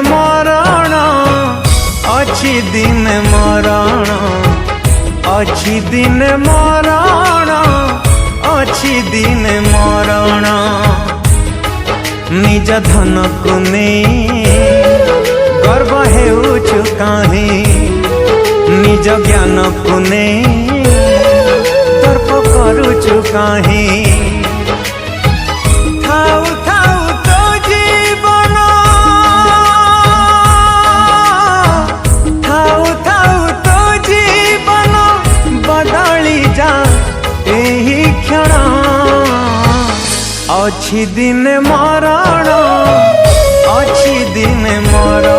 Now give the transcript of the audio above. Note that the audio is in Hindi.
मरण अछि दिन मरण अछि दिन मरण अछि दिन मरण निज धन को नहीं गर्व हेउछु काहे निज ज्ञान को नहीं तर्क करुछु काहे थाउ थाउ तो जीवन थाउ थाउ तो जीवन बदली जा एही क्षण अछि दिन मरण अछि दिन मरण।